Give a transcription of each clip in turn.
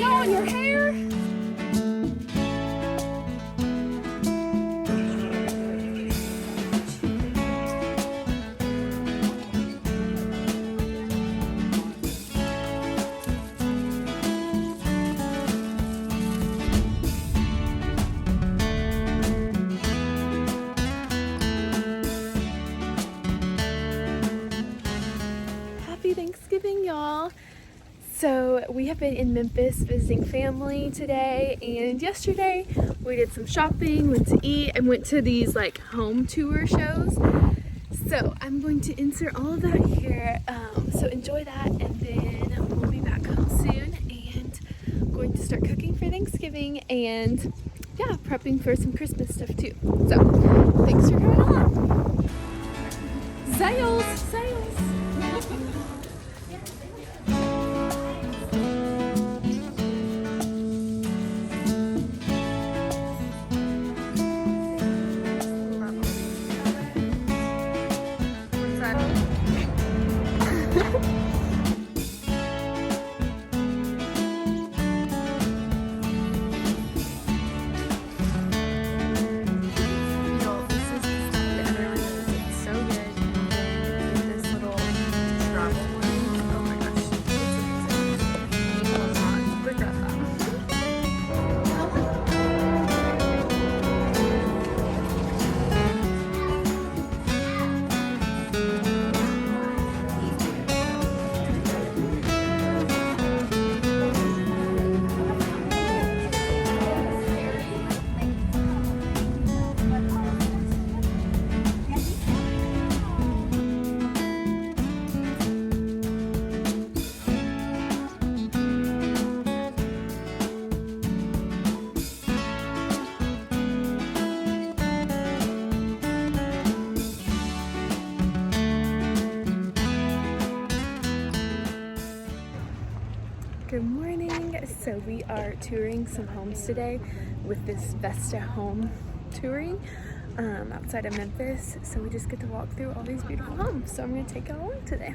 going, your hair? Happy Thanksgiving, y'all. So we have been in Memphis visiting family today, and yesterday we did some shopping, went to eat, and went to these like home tour shows. So I'm going to insert all of that here. So enjoy that, and then we'll be back home soon and going to start cooking for Thanksgiving and yeah, prepping for some Christmas stuff too. So thanks for coming along. Sales, sales. Good morning. So we are touring some homes today with this Vesta home touring outside of Memphis. So we just get to walk through all these beautiful homes. So I'm going to take you along today.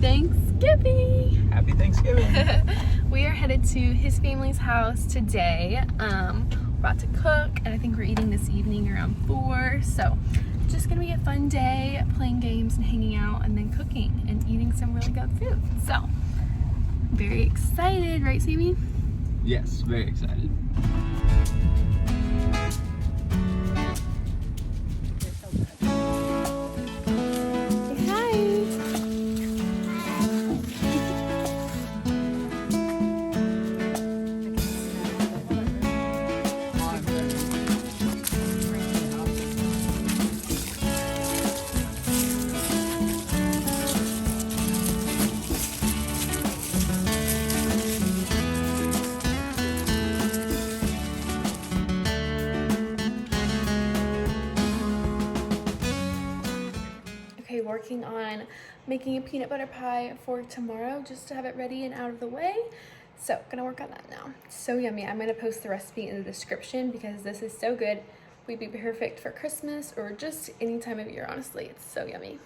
Thanksgiving! Happy Thanksgiving! We are headed to his family's house today. We're about to cook, and I think we're eating this evening around 4. So just gonna be a fun day, playing games and hanging out, and then cooking and eating some really good food. So very excited, right, Sammy? Yes, very excited. Working on making a peanut butter pie for tomorrow just to have it ready and out of the way. So gonna work on that now. It's so yummy. I'm gonna post the recipe in the description because this is so good. Would be perfect for Christmas or just any time of year, honestly. It's so yummy.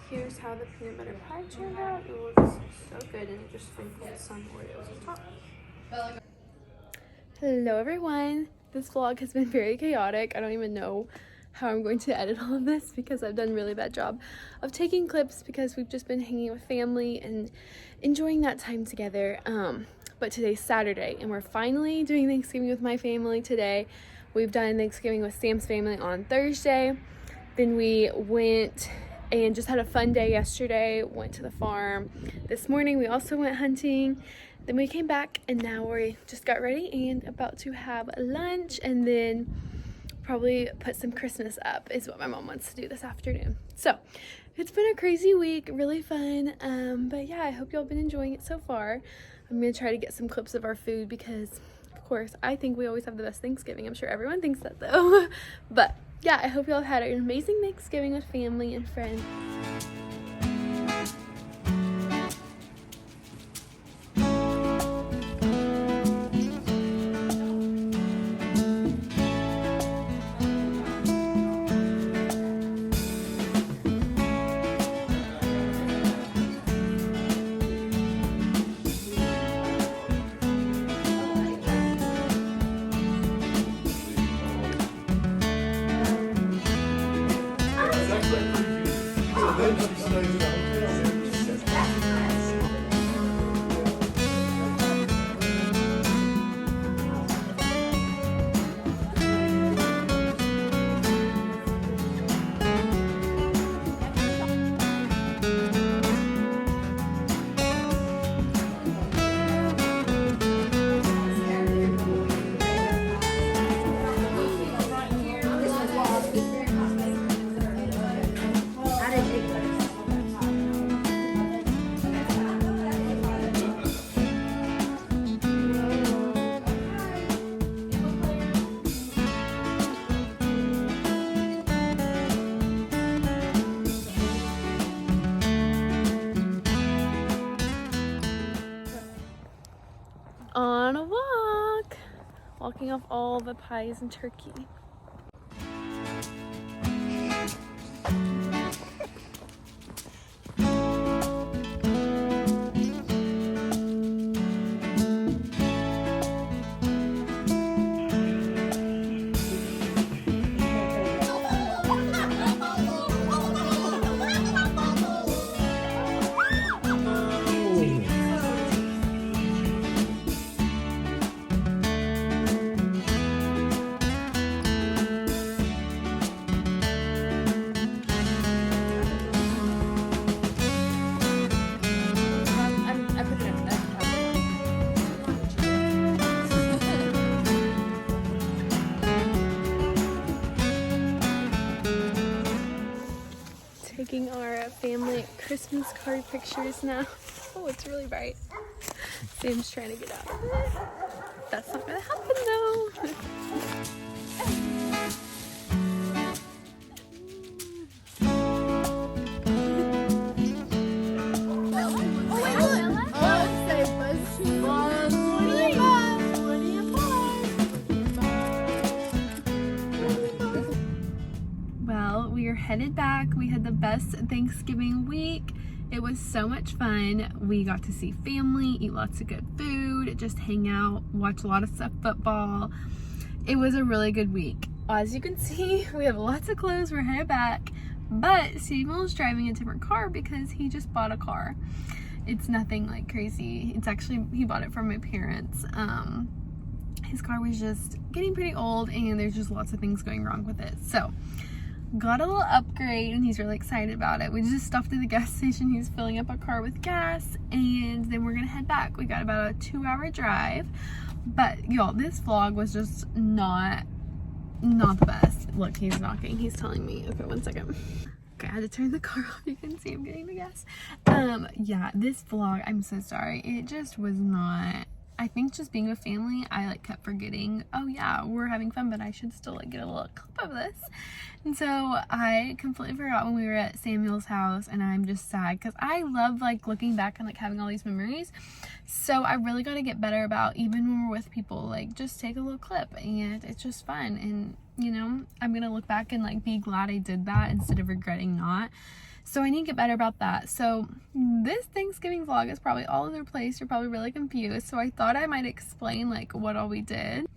Here's how the peanut butter pie turned out. It looks so good, and it just sprinkled some Oreos on top. Hello everyone. This vlog has been very chaotic. I don't even know how I'm going to edit all of this because I've done a really bad job of taking clips because we've just been hanging with family and enjoying that time together. But today's Saturday and we're finally doing Thanksgiving with my family today. We've done Thanksgiving with Sam's family on Thursday. Then we went and just had a fun day yesterday, went to the farm. This morning we also went hunting. Then we came back and now we just got ready and about to have lunch and then probably put some Christmas up is what my mom wants to do this afternoon. So it's been a crazy week, really fun. But yeah, I hope y'all been enjoying it so far. I'm gonna try to get some clips of our food because of course I think we always have the best Thanksgiving. I'm sure everyone thinks that though. But yeah, I hope y'all had an amazing Thanksgiving with family and friends. On a walk, walking off all the pies and turkey. Taking our family Christmas card pictures now. Oh, it's really bright. Sam's trying to get out of it. That's not gonna happen though. headed back. We had the best Thanksgiving week. It was so much fun. We got to see family, eat lots of good food, just hang out, watch a lot of stuff, football. It was a really good week. As you can see, we have lots of clothes. We're headed back, but Samuel's driving a different car because he just bought a car. It's nothing like crazy. It's actually, he bought it from my parents. His car was just getting pretty old and there's just lots of things going wrong with it. So got a little upgrade and he's really excited about it. We just stopped at the gas station. He's filling up a car with gas and then we're gonna head back. We got about a 2-hour drive, but y'all, this vlog was just not the best. Look, he's knocking. He's telling me. Okay, 1 second. Okay, I had to turn the car off. You can see I'm getting the gas. Yeah, this vlog, I'm so sorry. It just was not, I think just being with family, I like kept forgetting, oh yeah, we're having fun, but I should still like get a little clip of this. And so I completely forgot when we were at Samuel's house, and I'm just sad because I love like looking back and like having all these memories. So I really got to get better about, even when we're with people, like just take a little clip, and it's just fun. And you know, I'm gonna look back and like be glad I did that instead of regretting not. So I need to get better about that. So this Thanksgiving vlog is probably all over the place. You're probably really confused. So I thought I might explain like what all we did.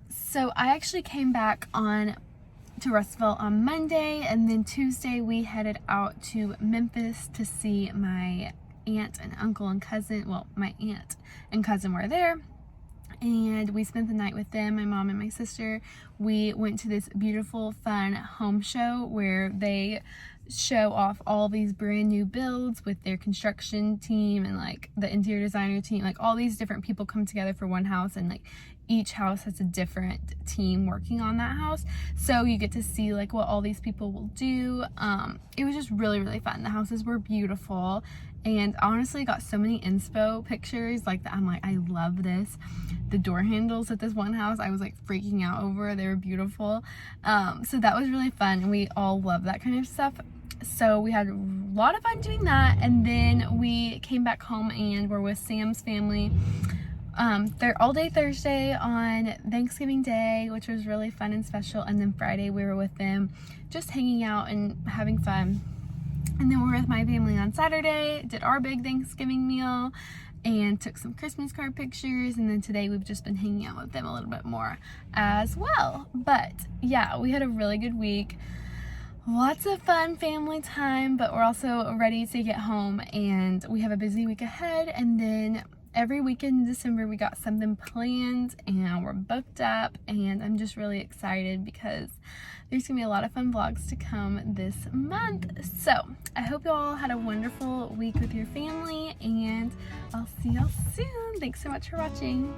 So I actually came back to Russellville on Monday, and then Tuesday we headed out to Memphis to see my aunt and uncle and cousin. Well, my aunt and cousin were there, and we spent the night with them, my mom and my sister. We went to this beautiful, fun home show where they show off all these brand new builds with their construction team and like the interior designer team. Like all these different people come together for one house, and like each house has a different team working on that house. So you get to see like what all these people will do. It was just really, really fun. The houses were beautiful, and honestly got so many inspo pictures like that. I'm like, I love this. The door handles at this one house, I was like freaking out over. They were beautiful. So that was really fun, and we all love that kind of stuff. So we had a lot of fun doing that, and then we came back home and we're with Sam's family all day Thursday on Thanksgiving Day, which was really fun and special. And then Friday we were with them just hanging out and having fun. And then we were with my family on Saturday, did our big Thanksgiving meal and took some Christmas card pictures. And then today we've just been hanging out with them a little bit more as well. But yeah, we had a really good week. Lots of fun family time, but we're also ready to get home, and we have a busy week ahead. And then every weekend in December we got something planned and we're booked up, and I'm just really excited because there's gonna be a lot of fun vlogs to come this month. So I hope you all had a wonderful week with your family, and I'll see y'all soon. Thanks so much for watching.